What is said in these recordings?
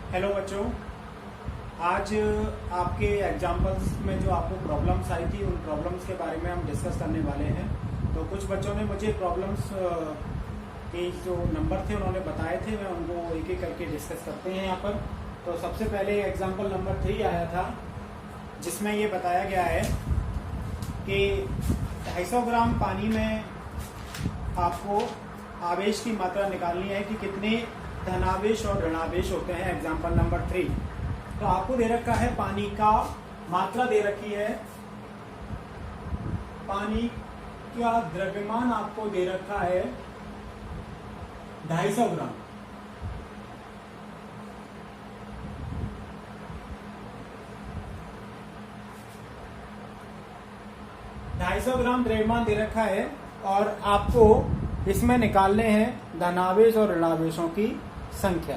Hello बच्चों, आज आपके एग्जाम्पल्स में जो आपको प्रॉब्लम्स आई थी उन प्रॉब्लम्स के बारे में हम डिस्कस करने वाले हैं। तो कुछ बच्चों ने मुझे प्रॉब्लम्स के जो नंबर थे उन्होंने बताए थे, मैं उनको एक एक करके डिस्कस करते हैं यहाँ पर। तो सबसे पहले एग्जाम्पल नंबर 3 आया था, जिसमें ये बताया गया है कि 250 ग्राम पानी में आपको आवेश की मात्रा निकालनी है कि कितने धनावेश और ऋणावेश होते हैं। एग्जाम्पल नंबर 3, तो आपको दे रखा है पानी का मात्रा दे रखी है, पानी का द्रव्यमान आपको दे रखा है 250 ग्राम। ग्राम द्रव्यमान दे रखा है और आपको इसमें निकालने हैं धनावेश और ऋणावेशों की संख्या।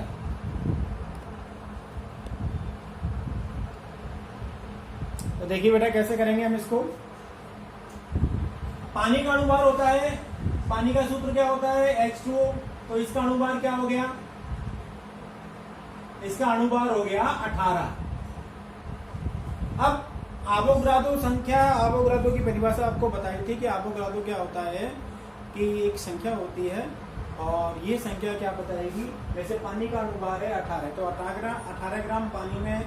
तो देखिए बेटा कैसे करेंगे हम इसको। पानी का अणुभार होता है, पानी का सूत्र क्या होता है H2O, तो इसका अणुभार क्या हो गया, इसका अणुभार हो गया 18। अब आवोगाद्रो संख्या, आवोगाद्रो की परिभाषा आपको बताई थी कि आवोगाद्रो क्या होता है कि एक संख्या होती है और ये संख्या क्या बताएगी, वैसे पानी का अणुभार है 18, तो 18 ग्राम पानी में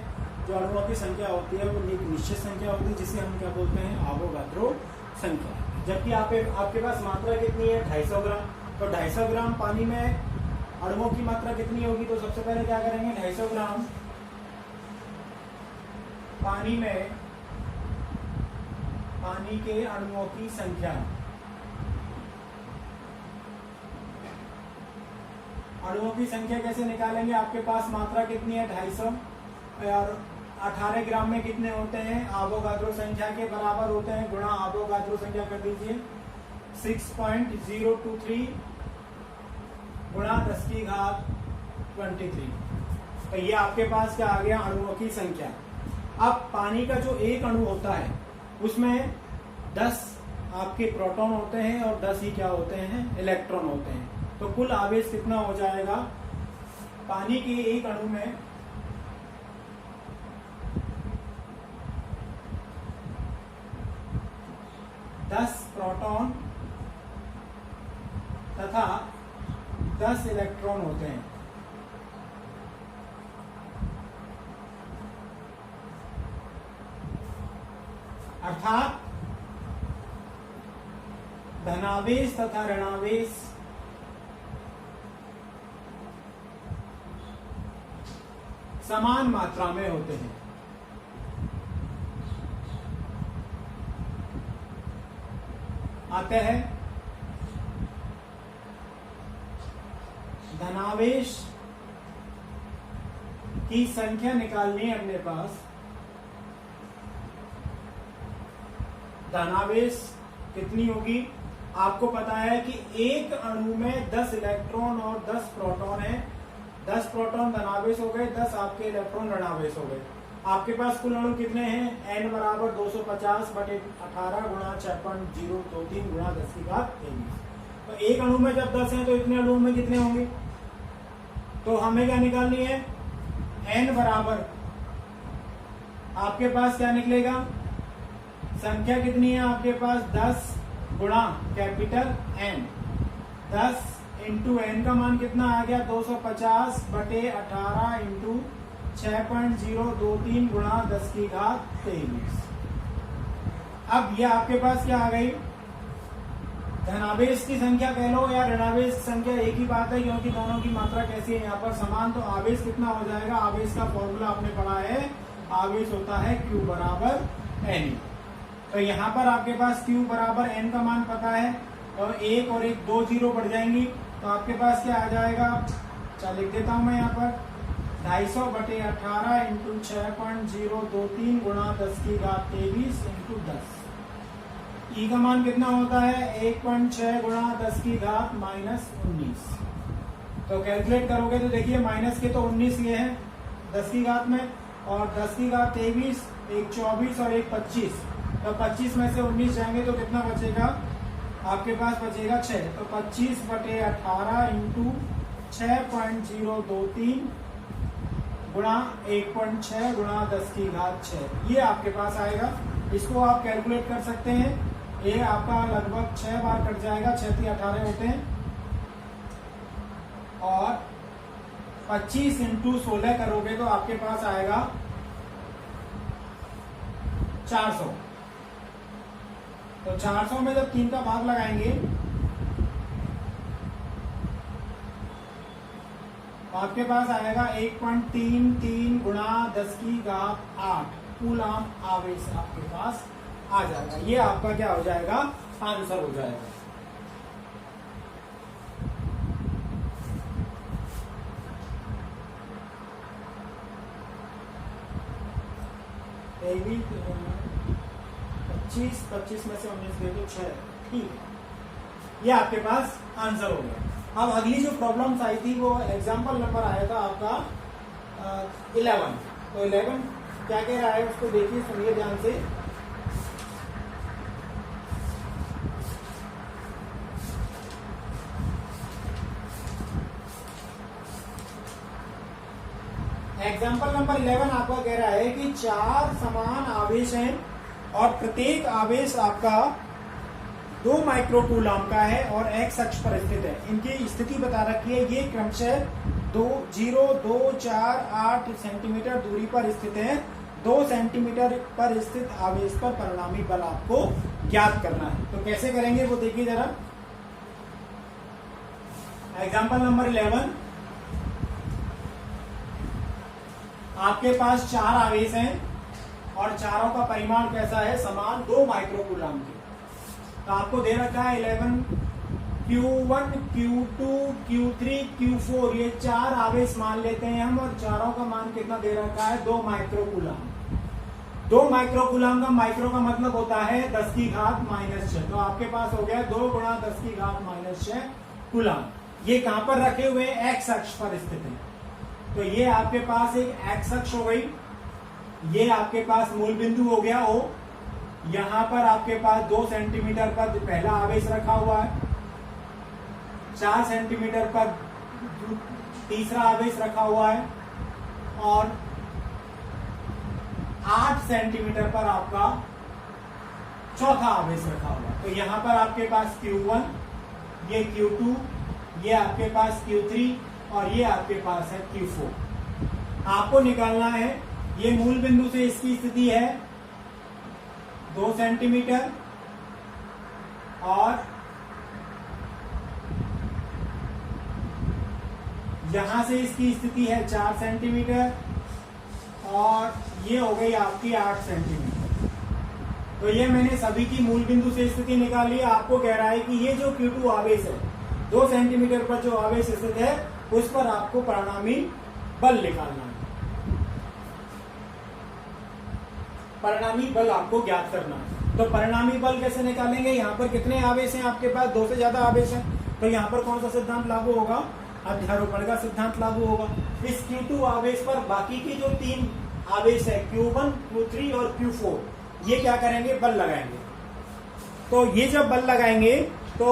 जो अणुओं की संख्या होती है वो एक निश्चित संख्या होती है जिसे हम क्या बोलते हैं, आवोगाद्रो संख्या। जबकि आपके पास मात्रा कितनी है 250 ग्राम, तो 250 ग्राम पानी में अणुओं की मात्रा कितनी होगी। तो सबसे पहले क्या करेंगे, 250 ग्राम पानी में पानी के अणुओं की संख्या, अणुओं की संख्या कैसे निकालेंगे, आपके पास मात्रा कितनी है 250 और 18 ग्राम में कितने होते हैं, आवोगाद्रो संख्या के बराबर होते हैं, गुणा आवोगाद्रो संख्या कर दीजिए 6.023 गुणा 10⁻23। तो ये आपके पास क्या आ गया, अणुओं की संख्या। अब पानी का जो एक अणु होता है उसमें 10 आपके प्रोटॉन होते हैं और 10 ही क्या होते हैं, इलेक्ट्रॉन होते हैं। तो कुल आवेश कितना हो जाएगा, पानी के एक अणु में 10 प्रोटॉन तथा 10 इलेक्ट्रॉन होते हैं। अर्थात धनावेश तथा ऋणावेश समान मात्रा में होते हैं। आते हैं धनावेश की संख्या निकालनी है अपने पास। धनावेश कितनी होगी, आपको पता है कि एक अणु में 10 इलेक्ट्रॉन और 10 प्रोटॉन है। 10 प्रोटॉन धनावेश हो गए, 10 आपके इलेक्ट्रॉन ऋणावेश हो गए। आपके पास कुल अणु कितने हैं, n बराबर 250/18 गुणा 6.023 गुणा 10⁻23। तो एक अणु में जब 10 है तो इतने अणुओं में कितने होंगे, तो हमें क्या निकालनी है, n बराबर आपके पास क्या निकलेगा, संख्या कितनी है आपके पास 10 गुणा कैपिटल N, 10 इंटू n का मान कितना आ गया 250/18 इंटू 6.023 गुणा 10⁻23। अब ये आपके पास क्या आ गई, धनावेश की संख्या कह लो या ऋणावेश संख्या, एक ही बात है क्योंकि दोनों की मात्रा कैसी है यहाँ पर समान। तो आवेश कितना हो जाएगा, आवेश का फॉर्मूला आपने पढ़ा है, आवेश होता है Q बराबर N। तो यहाँ पर आपके पास Q बराबर N का मान पता है और एक और एक 2 जीरो बढ़ जाएंगी, तो आपके पास क्या आ जाएगा, चल लिख देता हूं मैं यहाँ पर 250/18 इंटू 6.023 गुणा 10⁻23 इंटू 10। ई का मान कितना होता है 1.6 गुणा 10⁻−19। तो कैलकुलेट करोगे तो देखिए माइनस के तो 19 ये है 10 की घात में, और 10⁻23, एक 24 और एक 25। तो 25 में से 19 जाएंगे तो कितना बचेगा, आपके पास बचेगा 6। तो 25/18 इंटू 6.023 गुणा 1.6 गुणा 10 की घात 6, ये आपके पास आएगा। इसको आप कैलकुलेट कर सकते हैं। ये आपका लगभग 6 बार कट जाएगा, 6 × 18 होते हैं, और 25 × 16 करोगे तो आपके पास आएगा 400। तो 400 में जब 3 का भाग लगाएंगे तो आपके पास आएगा 1.33 गुणा 10 की घात 8 कूलम आवेश आपके पास आ जाएगा। ये आपका क्या हो जाएगा, आंसर हो जाएगा। ये भी 25 में से 19 दे दो 6, ठीक है, ये आपके पास आंसर हो गया। अब अगली जो प्रॉब्लम्स आई थी वो एग्जाम्पल नंबर आया था आपका 11। तो 11 क्या कह रहा है उसको देखिए, सुनिए ध्यान से। एग्जाम्पल नंबर 11 आपका कह रहा है कि 4 समान आवेश हैं और प्रत्येक आवेश आपका 2 माइक्रोकूलम का है और x अक्ष पर स्थित है। इनकी स्थिति बता रखी है, ये क्रमशः 0, 2, 4, 8 सेंटीमीटर दूरी पर स्थित है। 2 सेंटीमीटर पर स्थित आवेश पर परिणामी बल आपको ज्ञात करना है। तो कैसे करेंगे वो देखिए जरा। एग्जाम्पल नंबर 11, आपके पास 4 आवेश हैं और चारों का परिमाण कैसा है, समान 2 माइक्रोकूलम के। तो आपको दे रखा है 11 Q1 Q2 Q3 Q4, ये 4 आवेश मान लेते हैं हम, और चारों का मान कितना दे रखा है, 2 माइक्रोकूलम। 2 माइक्रोकूलम का माइक्रो का मतलब होता है 10 की घात -6। तो आपके पास हो गया 2 × 10 की घात -6 कूलम। ये कहां पर रखे हुए हैं, x अक्ष पर स्थित है। तो ये आपके पास एक x अक्ष हो गई, ये आपके पास मूल बिंदु हो गया O। यहां पर आपके पास 2 सेंटीमीटर पर पहला आवेश रखा हुआ है, 4 सेंटीमीटर पर तीसरा आवेश रखा हुआ है, और 8 सेंटीमीटर पर आपका चौथा आवेश रखा हुआ है। तो यहां पर आपके पास Q1, ये Q2, ये आपके पास Q3 और ये आपके पास है Q4। आपको निकालना है, ये मूल बिंदु से इसकी स्थिति है 2 सेंटीमीटर, और यहां से इसकी स्थिति है 4 सेंटीमीटर, और ये हो गई आपकी 8 सेंटीमीटर। तो ये मैंने सभी की मूल बिंदु से स्थिति निकाली। आपको कह रहा है कि ये जो Q2 आवेश है, 2 सेंटीमीटर पर जो आवेश स्थित है, उस पर आपको परिणामी बल निकालना है। परिणामी बल आपको ज्ञात करना है। तो परिणामी बल कैसे निकालेंगे, यहाँ पर कितने आवेश हैं आपके पास, 2 से ज्यादा आवेश हैं, तो यहाँ पर कौन सा सिद्धांत लागू होगा, अध्यारोपण का सिद्धांत लागू होगा। इस Q2 आवेश पर बाकी की जो 3 आवेश है, Q1 Q3 और Q4, ये क्या करेंगे, बल लगाएंगे। तो ये जब बल लगाएंगे तो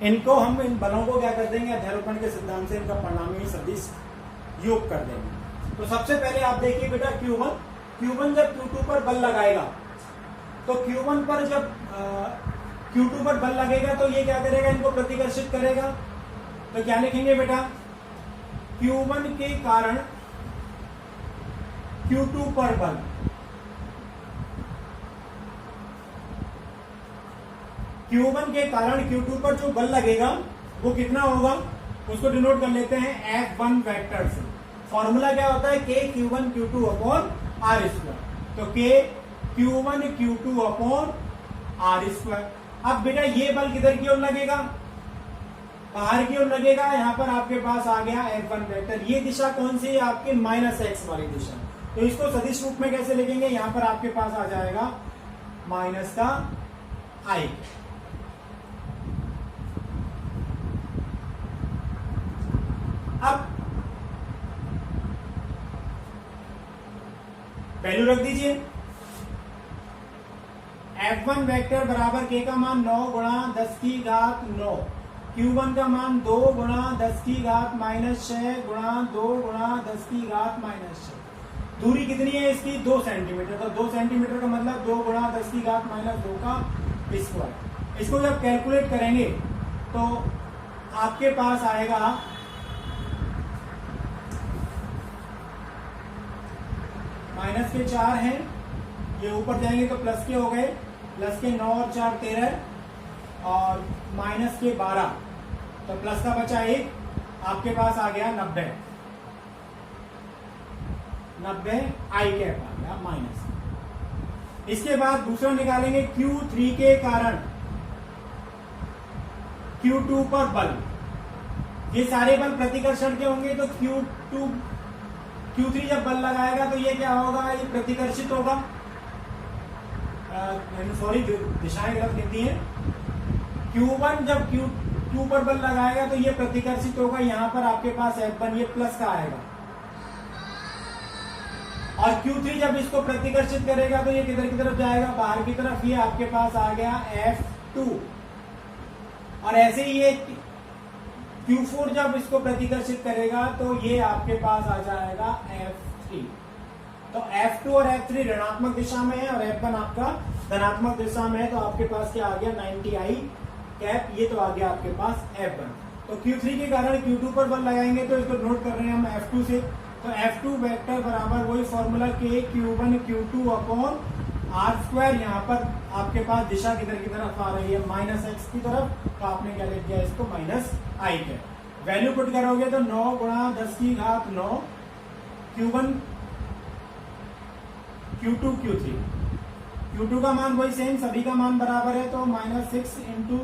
इनको हम, इन बलों को क्या कर देंगे, अध्यारोपण के सिद्धांत से इनका परिणामी सदिश योग कर देंगे। तो सबसे पहले आप देखिए बेटा Q1 जब Q2 पर बल लगाएगा, तो Q1 पर जब Q2 पर बल लगेगा तो ये क्या करेगा, इनको प्रतिकर्षित करेगा। तो क्या लिखेंगे बेटा, Q1 के कारण Q2 पर बल, Q1 के कारण Q2 पर जो बल लगेगा वो कितना होगा, उसको डिनोट कर लेते हैं F1 वेक्टर से। फॉर्मूला क्या होता है, K Q1 Q2 upon R square. तो K Q1 Q2 upon R square. अब बेटा ये बल किधर की ओर लगेगा, बाहर की ओर लगेगा। यहाँ पर आपके पास आ गया F1 वेक्टर। ये दिशा कौन सी है, आपकी -x वाली दिशा। तो इसको सदिश रूप में कैसे लिखेंगे, यहाँ पर आपके पास आ जाएगा माइनस का I। अब वैल्यू रख दीजिए, F1 वेक्टर बराबर K का मान 9 × 10 की घात 9, Q1 का मान 2 गुणा 10 की घात माइनस 6 गुणा 2 गुणा 10 की घात माइनस 6। दूरी कितनी है इसकी? 2 सेंटीमीटर। तो 2 सेंटीमीटर का मतलब 2 गुणा 10 की घात माइनस 2 का स्क्वायर। इसको जब कैलकुलेट करेंगे तो आपके पास आएगा माइनस के 4 हैं, ये ऊपर जाएंगे तो प्लस के हो गए, प्लस के 9 और 4 13 और माइनस के 12, तो प्लस का बचा 1, आपके पास आ गया 90 आई कैप आ गया माइनस। इसके बाद दूसरा निकालेंगे Q3 के कारण Q2 पर बल। ये सारे बल प्रतिकर्षण के होंगे, तो Q3 जब बल लगाएगा तो ये क्या होगा? ये प्रतिकर्षित होगा। सॉरी, दिशाएं गलत लिखती हैं। Q1 जब Q2 पर बल लगाएगा तो ये प्रतिकर्षित होगा। यहां पर आपके पास F1 ये प्लस का आएगा, और Q3 जब इसको प्रतिकर्षित करेगा तो ये किधर की तरफ जाएगा? बाहर की तरफ। ये आपके पास आ गया F2, और ऐसे ही ये Q4 जब इसको प्रतिकर्षित करेगा तो ये आपके पास आ जाएगा F3। तो F2 और F3 ऋणात्मक दिशा में है और F1 आपका धनात्मक दिशा में है, तो आपके पास क्या आ गया? 90 आई कैप। ये तो आ गया आपके पास F1। तो Q3 के कारण Q2 पर बल लगाएंगे, तो इसको नोट कर रहे हैं हम F2 से। तो F2 वेक्टर बराबर वही फॉर्मूला के Q1 Q2 upon R square. यहाँ पर आपके पास दिशा किधर की तरफ आ रही है? माइनस एक्स की तरफ, तो आपने क्या लिख दिया इसको? Minus I cap. Value put करोगे तो 9 गुणा 10 की घात 9 Q1 Q2 Q3। Q2 का मान वही सेम, सभी का मान बराबर है, तो माइनस 6 इंटू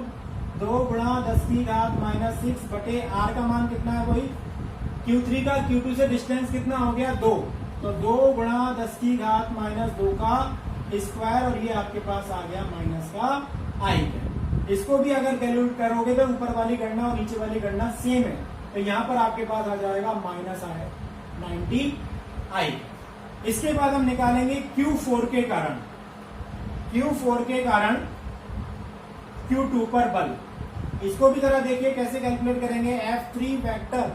2 गुणा 10 की घात माइनस 6 बटे आर का मान कितना है? वही Q3 का Q2 से डिस्टेंस कितना हो गया? 2, तो 2 गुणा 10 की घात माइनस 2 का स्क्वायर, और ये आपके पास आ गया माइनस का आई कैप। इसको भी अगर कैलकुलेट करोगे तो ऊपर वाली गणना और नीचे वाली गणना सेम है, तो यहाँ पर आपके पास आ जाएगा माइनस 90 आई। इसके बाद हम निकालेंगे Q4 के कारण Q2 पर बल। इसको भी जरा देखिए कैसे कैलकुलेट करेंगे। F3 वेक्टर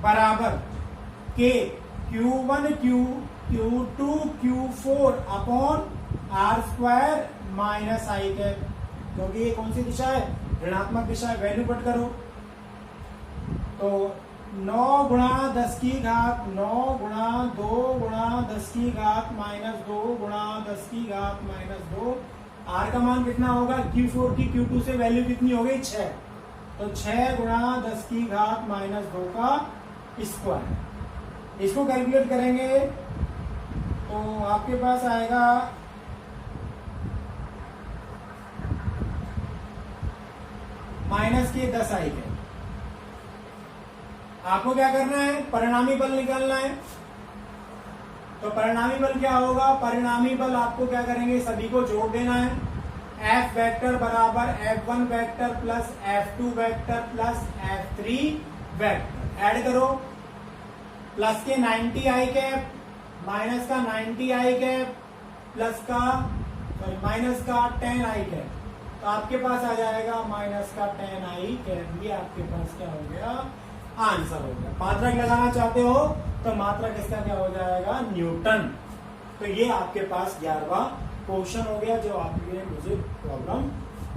बराबर के Q1 Q2 Q4 upon R square minus I cap, क्योंकि ये कौन सी दिशा है? ऋणात्मक दिशा है। वैल्यू पुट करो तो 9 गुणा 10 की घात 9 गुणा 2 गुणा 10 की घात माइनस 2 गुणा 10 की घात माइनस 2। आर का मान कितना होगा? Q4 की Q2 से वैल्यू कितनी हो गई? 6, तो 6 गुणा 10 की घात माइनस 2 का स्क्वायर। इसको कैलकुलेट करेंगे तो आपके पास आएगा माइनस के 10 आई के। आपको क्या करना है? परिणामी बल निकालना है। तो परिणामी बल क्या होगा? परिणामी बल आपको क्या करेंगे? सभी को जोड़ देना है। F वेक्टर बराबर F1 vector plus F2 vector plus F3 vector. Add करो, प्लस के 90 आई कैप माइनस का 90 आई कैप प्लस का माइनस का 10 आई कैप, तो आपके पास आ जाएगा माइनस का 10 आई कैप। ये आपके पास क्या हो गया? आंसर हो गया। मात्रक लगाना चाहते हो तो मात्रक इसका क्या हो जाएगा? न्यूटन। तो ये आपके पास 11वां क्वेश्चन हो गया, जो आपने मुझे प्रॉब्लम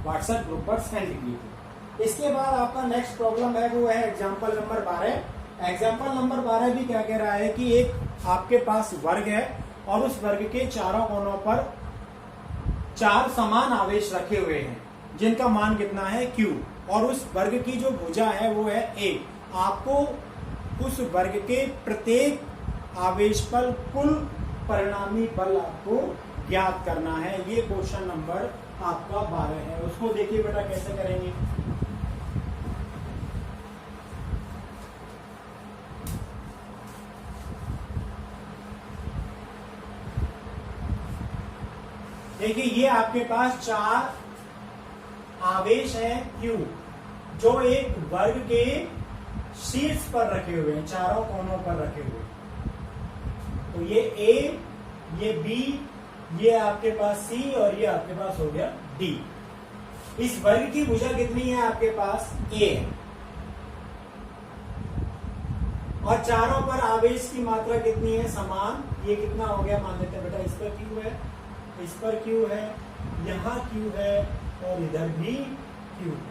व्हाट्सएप ग्रुप पर सेंड की थी। इसके बाद आपका नेक्स्ट प्रॉब्लम है वो है एग्जाम्पल नंबर 12। एग्जाम्पल नंबर 12 भी क्या कह रहा है कि एक आपके पास वर्ग है और उस वर्ग के चारों कोनों पर 4 समान आवेश रखे हुए हैं जिनका मान कितना है? Q, और उस वर्ग की जो भुजा है वो है A। आपको उस वर्ग के प्रत्येक आवेश पर कुल परिणामी बल आपको ज्ञात करना है। ये क्वेश्चन नंबर आपका 12 है। उसको देखिए बेटा कैसे करेंगे। देखिए ये आपके पास 4 आवेश है Q, जो एक वर्ग के शीर्ष पर रखे हुए हैं, चारों कोनों पर रखे हुए हैं। तो ये A, ये B, ये आपके पास C और ये आपके पास हो गया D। इस वर्ग की भुजा कितनी है आपके पास, a है, और चारों पर आवेश की मात्रा कितनी है, समान। ये कितना हो गया, मान लेते हैं बेटा इस पर q है, इस पर q है, यहाँ q है और इधर भी q है।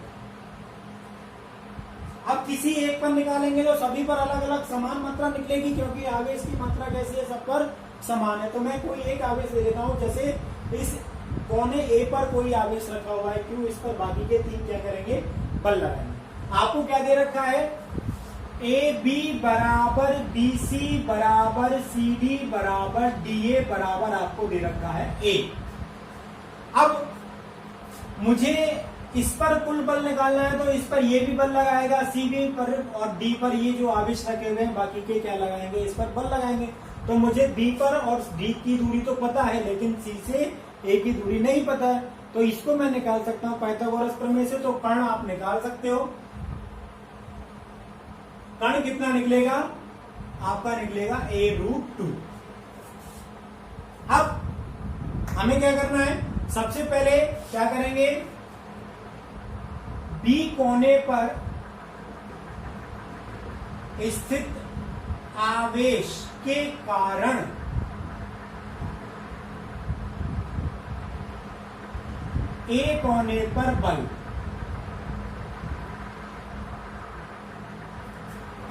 अब किसी एक पर निकालेंगे तो सभी पर अलग अलग समान मात्रा निकलेगी, क्योंकि आवेश की मात्रा कैसी है, सब पर समान है। तो मैं कोई एक आवेश ले लेता हूं, जैसे इस कोने ए पर कोई आवेश रखा हुआ है Q, इस पर बाकी के तीन क्या करेंगे, बल लगाएंगे। आपको क्या दे रखा है, ए बी बराबर बी सी बराबर सी डी बराबर डी ए बराबर आपको दे रखा है ए। अब मुझे इस पर कुल बल निकालना है, तो इस पर ये भी बल लगाएगा, सी बी पर और डी पर ये जो आवेश रखे हुए हैं बाकी के क्या लगाएंगे, इस पर बल लगाएंगे। तो मुझे बी पर और डी की दूरी तो पता है, लेकिन सी से ए की दूरी नहीं पता है, तो इसको मैं निकाल सकता हूं पाइथागोरस प्रमेय से। तो कर्ण आप निकाल सकते हो, कर्ण कितना निकलेगा, आपका निकलेगा a√2। अब हमें क्या करना है, सबसे पहले क्या करेंगे, बी कोने पर स्थित आवेश के कारण ए कोने पर बल,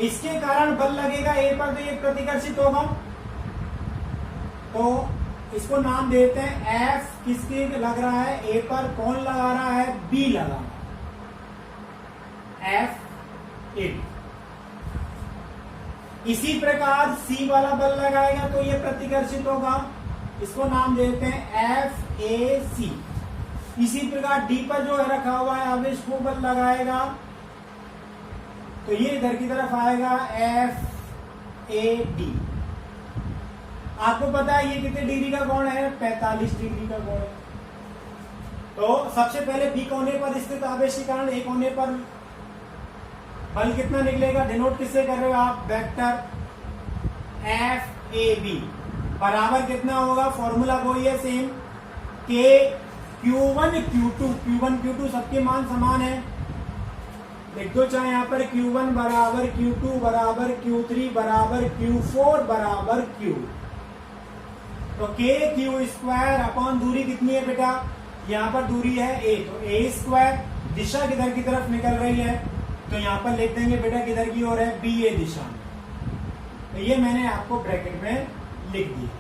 इसके कारण बल लगेगा ए पर, तो ये प्रतिकर्षित होगा। तो इसको नाम देते हैं एफ, किसके लग रहा है, ए पर, कौन लगा रहा है, बी लगा, एफ ए। इसी प्रकार सी वाला बल लगाएगा तो ये प्रतिकर्षित होगा, इसको नाम देते हैं एफ ए सी। इसी प्रकार डी पर जो है रखा हुआ है आवेश को बल लगाएगा, तो ये इधर की तरफ आएगा एफ ए डी। आपको पता है ये कितने डिग्री का कोण है, 45 डिग्री का कोण है। तो सबसे पहले बी कोने पर स्थित आवेश के कारण ए कोने पर बल कितना निकलेगा, डिनोट किससे कर रहे हो आप, वेक्टर एफ ए बी बराबर कितना होगा, फॉर्मूला वही है सेम, के Q1 Q2, Q1 Q2 सबके मान समान है, लिख दो चाहे यहां पर Q1 बराबर Q2 बराबर Q3 बराबर Q4 बराबर Q। तो K Q स्क्वायर अपॉन दूरी कितनी है बेटा, यहाँ पर दूरी है a, तो a स्क्वायर, दिशा किधर की तरफ निकल रही है, तो यहां पर लिख देंगे बेटा किधर की ओर है, बी ए दिशा में। तो ये मैंने आपको ब्रैकेट में लिख दिया।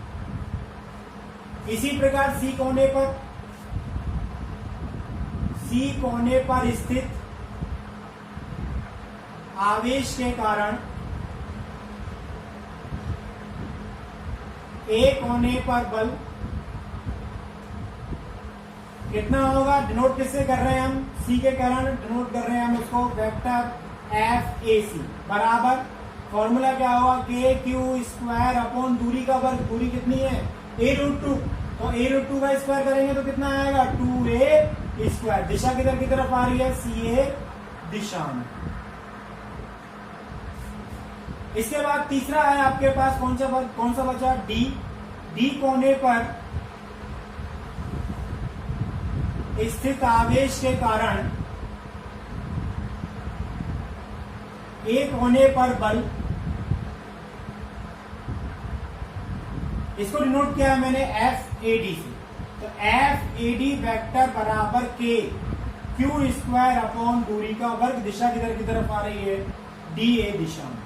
इसी प्रकार सी कोने पर स्थित आवेश के कारण ए कोने पर बल कितना होगा, डिनोट किससे कर रहे हैं हम, सी के कारण डिनोट कर रहे हैं हम उसको, वेक्टर एफ ए सी बराबर फॉर्मूला क्या होगा, के क्यू स्क्वायर अपॉन दूरी का वर्ग, दूरी कितनी है a√2, तो a√2 का स्क्वायर करेंगे तो कितना आएगा 2a स्क्वायर। दिशा किधर की तरफ आ रही है, सी ए दिशा में। इसके बाद तीसरा है आपके पास कौन सा बचा, डी कोने पर स्थित आवेश के कारण ए कोने पर बल, इसको डिनोट किया है मैंने एफ ए डी से, तो एफ ए डी वेक्टर बराबर के क्यू स्क्वायर अपॉन दूरी का वर्ग, दिशा किधर की तरफ आ रही है, डी ए दिशा में।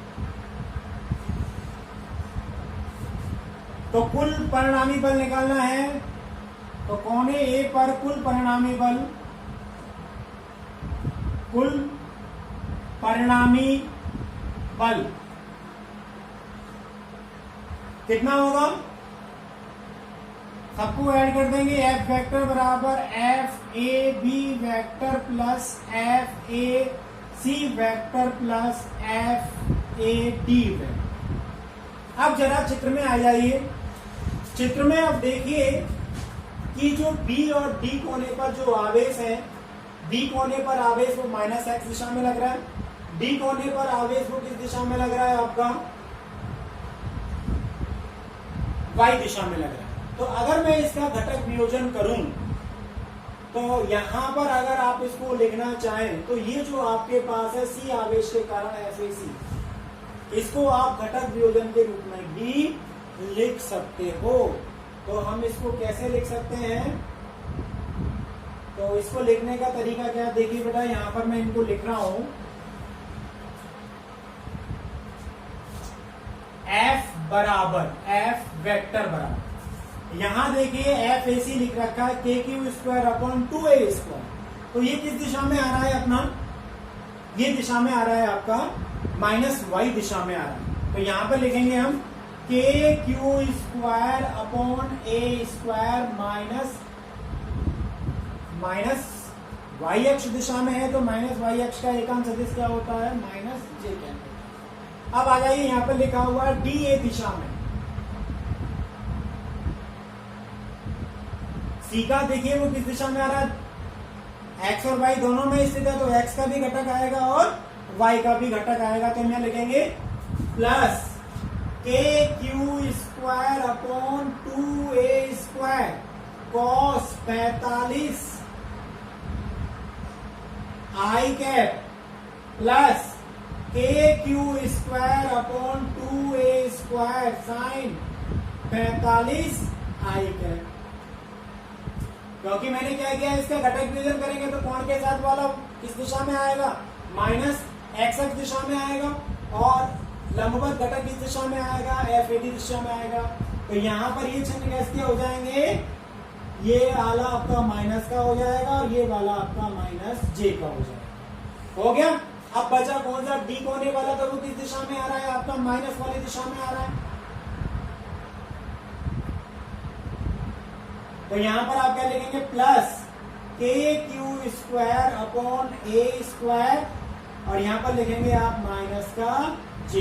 तो कुल परिणामी बल निकालना है, तो कोने ए पर कुल परिणामी बल कितना होगा, सबको ऐड कर देंगे, एफ वेक्टर बराबर F A B vector plus F A C vector plus F A D vector. अब जरा चित्र में आ जाइए, चित्र में अब देखिए कि जो बी और डी कोने पर जो आवेश है, बी कोने पर आवेश वो -x दिशा में लग रहा है, डी कोने पर आवेश वो किस दिशा में लग रहा है आपका, y दिशा में लग रहा है। तो अगर मैं इसका घटक वियोजन करूं तो यहां पर अगर आप इसको लिखना चाहें तो ये जो आपके पास है सी आवेश के कारण FAC, इसको आप घटक वियोजन के रूप में भी लिख सकते हो। तो हम इसको कैसे लिख सकते हैं, तो इसको लिखने का तरीका क्या, देखिए बेटा यहां पर मैं इनको लिख रहा हूं F बराबर F वेक्टर बराबर, यहां देखिए FAC लिख रखा है KQ²/2A²। तो ये किस दिशा में आ रहा है अपना, ये दिशा में आ रहा है आपका -y दिशा में आ रहा है। तो यहां पर लिखेंगे हम KQ²/A² माइनस y अक्ष दिशा में है, तो -y अक्ष का एकांक सदिश क्या होता है, -j। अब आ जाइए यहां पर लिखा हुआ है DA दिशा में, सी का देखिए वो किस दिशा में आ रहा है, x और y दोनों में स्थित है, तो x का भी घटक आएगा और y का भी घटक आएगा। तो हम यहां लिखेंगे plus KQ²/2A² cos 45 i cap plus KQ²/2A² sin 45 i cap. क्योंकि मैंने क्या किया, इसका घटक वियोजन करेंगे तो कोण के साथ वाला किस दिशा में आएगा, -x अक्ष दिशा में आएगा, और लंबवत घटक किस दिशा में आएगा, FAD दिशा में आएगा। तो यहाँ पर ये चिन्ह कैसे हो जाएंगे, ये वाला आपका माइनस का हो जाएगा और ये वाला आपका -j का हो जाएगा। हो गया। अब बचा कौन सा, D कोने वाला, तो वो किस दिशा में आ रहा है, आपका माइनस वाली दिशा में आ रहा है। तो यहां पर आप क्या लिखेंगे, प्लस KQ²/A², और यहां पर लिखेंगे आप माइनस का j।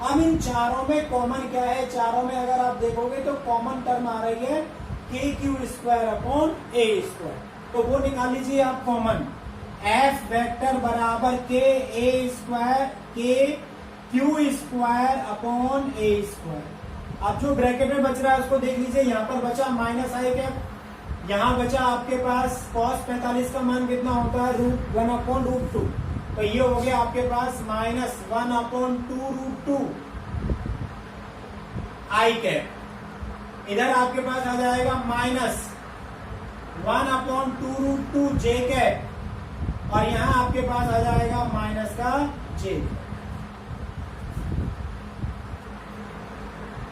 अब इन चारों में कॉमन क्या है, चारों में अगर आप देखोगे तो कॉमन टर्म आ रही है KQ²/A²। तो वो निकाल लीजिए आप कॉमन, F वेक्टर बराबर KQ²/A²। अब जो ब्रैकेट में बच रहा है उसको देख लीजिए, यहाँ पर बचा -i कैप, यहाँ बचा आपके पास cos 45 का मान कितना होता है, √1/√2। तो ये हो गया आपके पास -1/2√2 i कैप। इधर आपके पास आ जाएगा -1/2√2 j कैप, और यहाँ आपके पास आ जाएगा माइनस का j।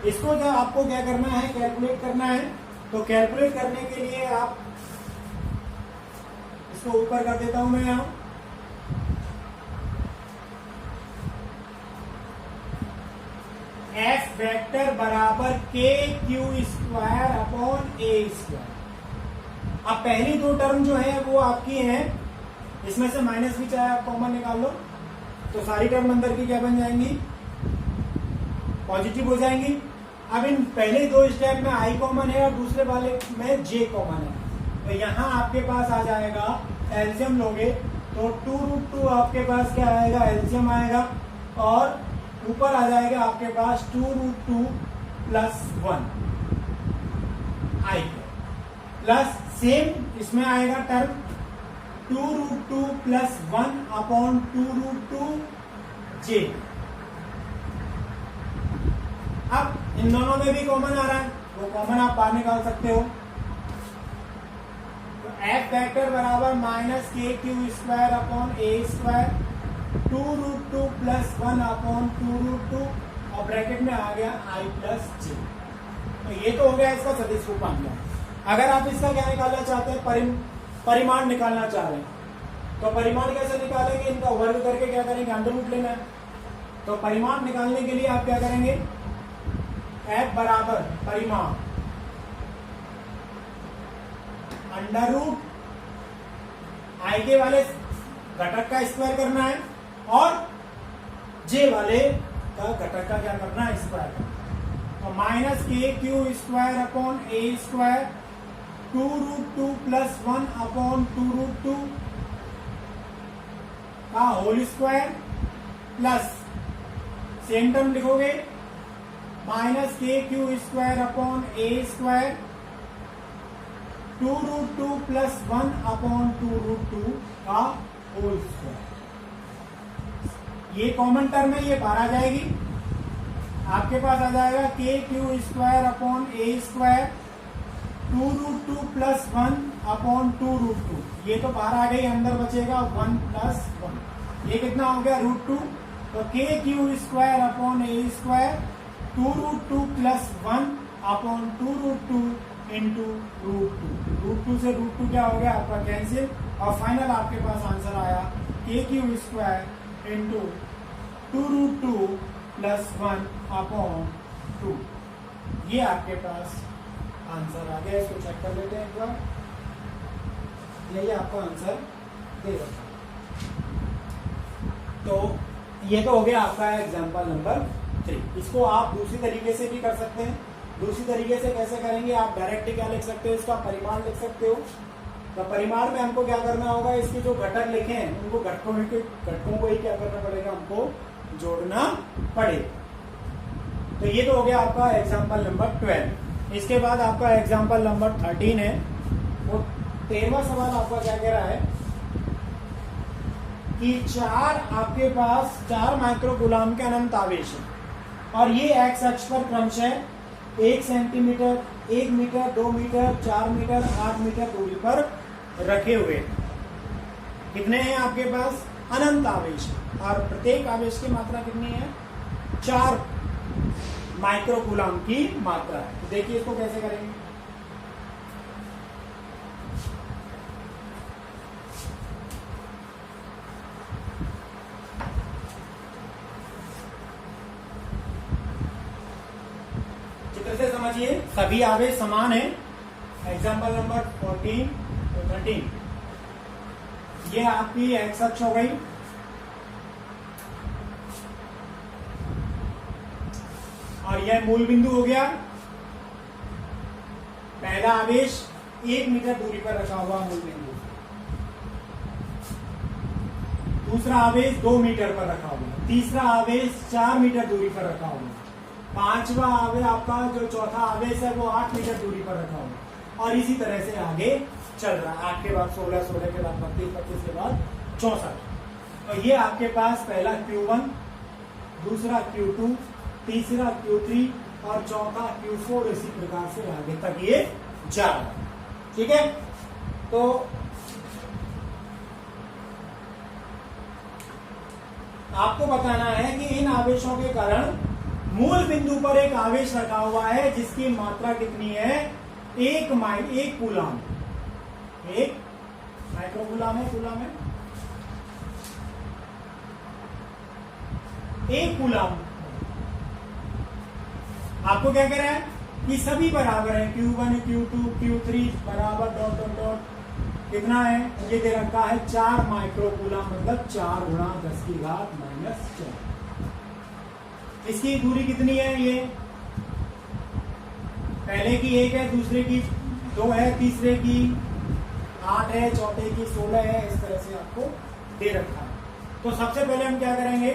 इसको जब आपको क्या करना है, कैलकुलेट करना है, तो कैलकुलेट करने के लिए आप इसको ऊपर कर देता हूं मैं यहां, F वेक्टर बराबर KQ²/A²। अब पहली दो टर्म जो है वो आपकी है, इसमें से माइनस भी चाहे आप कॉमन निकाल लो, तो सारी टर्म अंदर की क्या बन जाएंगी, पॉजिटिव हो जाएंगी। अब इन पहले दो स्टेप में i कॉमन है और दूसरे वाले में j कॉमन है। तो यहाँ आपके पास आ जाएगा, एलसीएम लोगे तो 2√2 आपके पास क्या आएगा, एलसीएम आएगा, और ऊपर आ जाएगा आपके पास 2√2 + 1 i प्लस सेम इसमें आएगा टर्म 2√2 + 1/2√2 j। अब इन दोनों में भी कॉमन आ रहा है, वो कॉमन आप बाहर निकाल सकते हो। तो F वेक्टर बराबर -KQ²/A², 2√2 + 1/2√2, और ब्रैकेट में आ गया i + j। तो ये तो हो गया इसका सदिश रूपांतर। अगर आप इसका क्या निकालना चाहते हैं, परिमाण निकालना चाह रहे हैं, तो परिमाण कैसे निकालेंगे, इनका वर्ग करके क्या करेंगे, अंडररूट लेना है। तो परिमाण निकालने के लिए आप क्या करेंगे, F बराबर परिमाण अंडररूट i के वाले घटक का स्क्वायर करना है और j वाले का घटक का क्या करना है, स्क्वायर। तो -KQ²/A², 2√2 + 1/2√2 का whole square, plus same term लिखोगे -KQ²/A², 2√2 प्लस 1 अपॉन 2√2 का होल स्क्वायर। ये कॉमन टर्म है, ये बाहर आ जाएगी, आपके पास आ जाएगा के क्यू स्क्वायर अपॉन ए स्क्वायर 2√2 प्लस 1 अपॉन 2√2। ये तो बाहर आ गई, अंदर बचेगा 1 प्लस 1। ये कितना हो गया √2। तो के क्यू स्क्वायर अपॉन ए स्क्वायर 2√2 प्लस 1 अपॉन 2√2 इंटू √2 से √2 क्या हो गया आपका कैंसिल, और फाइनल आपके पास आंसर आया के Q square into 2√2 plus 1 upon 2। ये आपके पास आंसर आ गया। इसको चेक कर लेते हैं एक बार, यही आपका आंसर दे रहा है। तो ये तो हो गया आपका एग्जांपल नंबर 3। इसको आप दूसरी तरीके से भी कर सकते हैं। दूसरी तरीके से कैसे करेंगे, आप डायरेक्ट क्या लिख सकते हो, इसका परिमाण लिख सकते हो। तो परिमाण में हमको क्या करना होगा, इसके जो घटक लिखे हैं उनको घटकों को ही क्या करना पड़ेगा, हमको जोड़ना पड़ेगा। तो ये तो हो गया आपका एग्जांपल नंबर 12। इसके बाद आपका एग्जांपल नंबर 13 है। वो 13वां सवाल आपका क्या कह रहा है कि आपके पास 4 माइक्रोकूलम के अनंत आवेश है और ये एक्स अक्ष पर क्रमशः 1 centimetre, 1 metre, 2 metre, 4 metre, 8 metre दूरी पर रखे हुए। कितने हैं आपके पास, अनंत आवेश, और प्रत्येक आवेश की मात्रा कितनी है, 4 माइक्रोकूलम की मात्रा है। तो देखिए इसको कैसे करेंगे। चित्र से समझिए, सभी आवेश समान है। एग्जाम्पल नंबर 14 और 13, ये आपकी एक्स अक्ष हो गई, और यह मूल बिंदु हो गया। पहला आवेश 1 मीटर दूरी पर रखा हुआ मूल बिंदु, दूसरा आवेश 2 मीटर पर रखा हुआ, तीसरा आवेश 4 मीटर दूरी पर रखा हुआ, पांचवा आवेश आपका जो चौथा आवेश है वो 8 मीटर दूरी पर रखा हुआ, और इसी तरह से आगे चल रहा है। 8 के बाद 16, 16 के बाद 32, 32 के बाद 64। तो ये आपके पास पहला Q1, दूसरा Q2, तीसरा Q3 और चौथा Q4, इसी प्रकार से आगे तक ये जा रहा है। ठीक है, तो आपको बताना है कि इन आवेशों के कारण मूल बिंदु पर एक आवेश रखा हुआ है जिसकी मात्रा कितनी है, 1 कूलम। 1 माइक्रोकूलम है, कूलम है 1 कूलम। आपको क्या कह रहा है कि सभी बराबर है, Q1, Q2, Q3 बराबर डॉट डॉट डॉट कितना है, ये दे रखा है 4 माइक्रोकूलम, मतलब 4 गुणा 10 की घात -4। इसकी दूरी कितनी है, ये पहले की 1 है, दूसरे की 2 है, तीसरे की 8 है, चौथे की 16 है। इस तरह से आपको दे रखा है। तो सबसे पहले हम क्या करेंगे,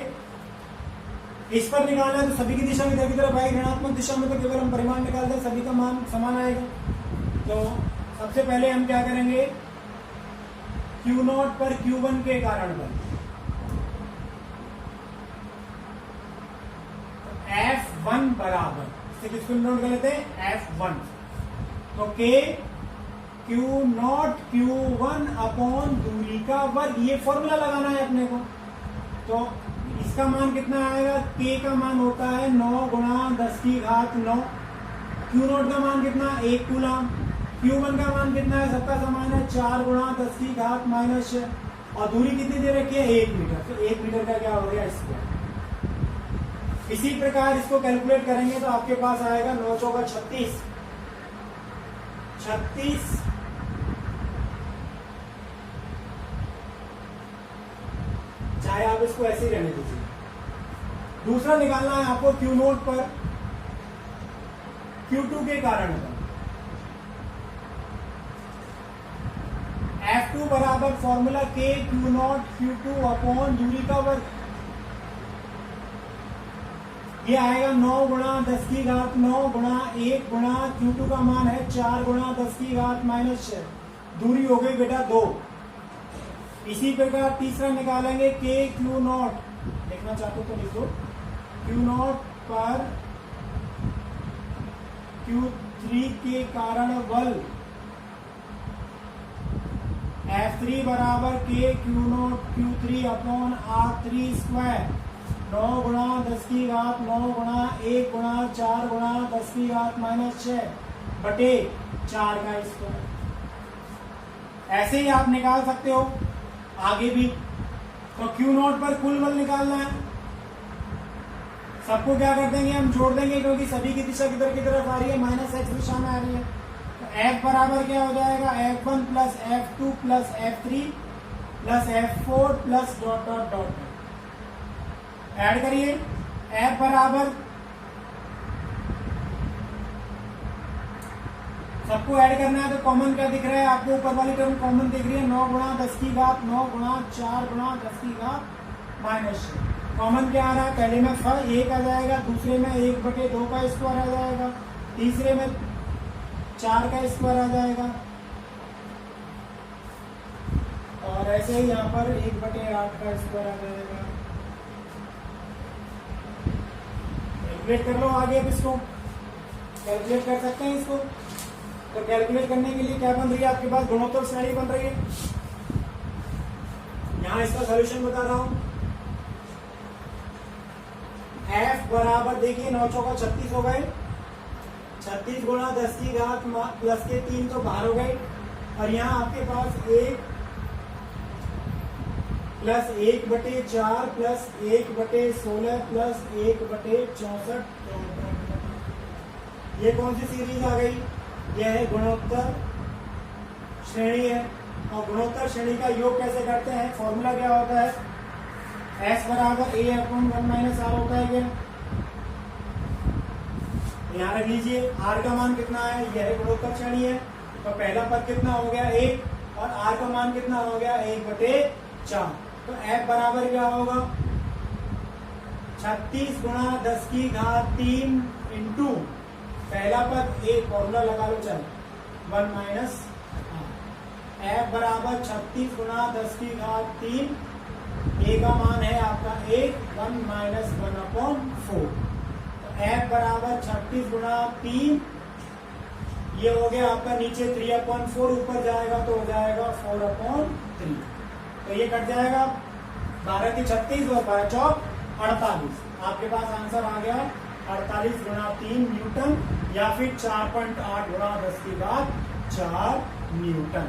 इस पर निकालना है तो सभी की दिशा इधर की तरफ आएगी, ऋणात्मक दिशा में तो केवल हम परिमाण निकाल दें, सभी का मान समान आएगा। तो सबसे पहले हम क्या करेंगे, Q0 पर Q1 के कारण पर F1 बराबर, किसको नोट कर लेते हैं, F1। तो K Q0 Q1 अपॉन दूरी का वर्ग, ये फॉर्मूला लगाना है अपने को। तो इसका मान कितना आएगा, K का मान होता है 9 गुणा 10 की घात 9, Q0 का मान कितना, 1 कूलम, Q1 का मान कितना है, सबका समान है 4 गुणा 10 की घात -6, और दूरी कितनी दे रखी है, 1 मीटर। तो 1 मीटर का क्या हो गया, स्क्वायर। इसी प्रकार इसको कैलकुलेट करेंगे तो आपके पास आएगा 9 चौका 36, 36 चाहे आप इसको ऐसे ही रहने दीजिए। दूसरा निकालना है आपको Q0 पर Q2 के कारण पर। F2 बराबर formula K Q0 Q2 upon दूरी का वर्ग। ये आएगा 9 गुणा 10 की घात 9 गुणा 1 गुणा Q2 का मान है 4 गुणा 10 की घात -6। दूरी हो गई बेटा 2। इसी प्रकार तीसरा निकालेंगे K Q0, देखना चाहते हो तो लिख दो, Q0 पर Q3 के कारण बल F3 बराबर K Q0 Q3 upon R3 square. 9 गुणा 10 की घात 9 गुणा 1 गुणा 4 गुणा 10 की घात -6 बटे 4 का स्क्वायर। ऐसे ही आप निकाल सकते हो आगे भी। तो Q0 पर कुल बल निकालना है, सबको क्या कर देंगे हम जोड़ देंगे, क्योंकि सभी की दिशा किधर की तरफ आ रही है, -x दिशा में आ रही है। तो F बराबर क्या हो जाएगा, F1 plus F2 plus F3 plus F4 plus dot dot dot. Add करिए, F बराबर, सबको ऐड करना है तो कॉमन क्या दिख रहा है आपको, ऊपर वाली टर्म कॉमन दिख रही है 9 गुणा 10 की घात 9 गुणा 4 गुणा 10 की घात -6। कॉमन क्या आ रहा है, पहले में 1 आ जाएगा, दूसरे में 1/2 का स्क्वायर आ जाएगा, तीसरे में 4 का स्क्वायर आ जाएगा, और ऐसे ही यहाँ पर 1/8 का स्क्वायर आ जाएगा। कैलकुलेट कर लो आगे, अब इसको कैलकुलेट कर सकते हैं इसको। तो कैलकुलेट करने के लिए क्या बन रही है आपके पास, गुणोत्तर श्रेणी बन रही है। यहां इसका सॉल्यूशन बता रहा हूं। F बराबर देखिए 9 चौका 36 हो गए, 36 गुणा 10 की घात प्लस के 3 तो बाहर हो गए, और यहाँ आपके पास 1 प्लस 1/4 प्लस 1/16 प्लस 1/64। ये कौन सी सीरीज आ गई, यह है गुणोत्तर श्रेणी है। और गुणोत्तर श्रेणी का योग कैसे करते हैं, फॉर्मूला क्या होता है, S बराबर A अपॉन 1 - R होता है। क्या यहाँ रख लीजिए, R का मान कितना है, यह गुणोत्तर श्रेणी है, तो पहला पद कितना हो गया 1, और R का मान कितना हो गया 1/4। तो F बराबर क्या होगा, 36 गुणा 10 की घात 3 इंटू पहला पद 1, फॉर्मूला लगा लो चाहे 1 - F बराबर 36 गुणा 10 की घात 3, A का मान है आपका 1, 1 - 1/4। तो F बराबर 36 गुणा 3, ये हो गया आपका नीचे 3/4, ऊपर जाएगा तो हो जाएगा 4/3। तो ये कट जाएगा, 12 की 36 और 12 चौक 48। आपके पास आंसर आ गया 48 गुणा 3 न्यूटन, या फिर 4.8 गुणा 10 की घात 4 न्यूटन।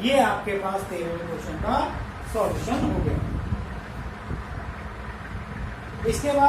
ये आपके पास 13वें क्वेश्चन का सॉल्यूशन हो गया। इसके बाद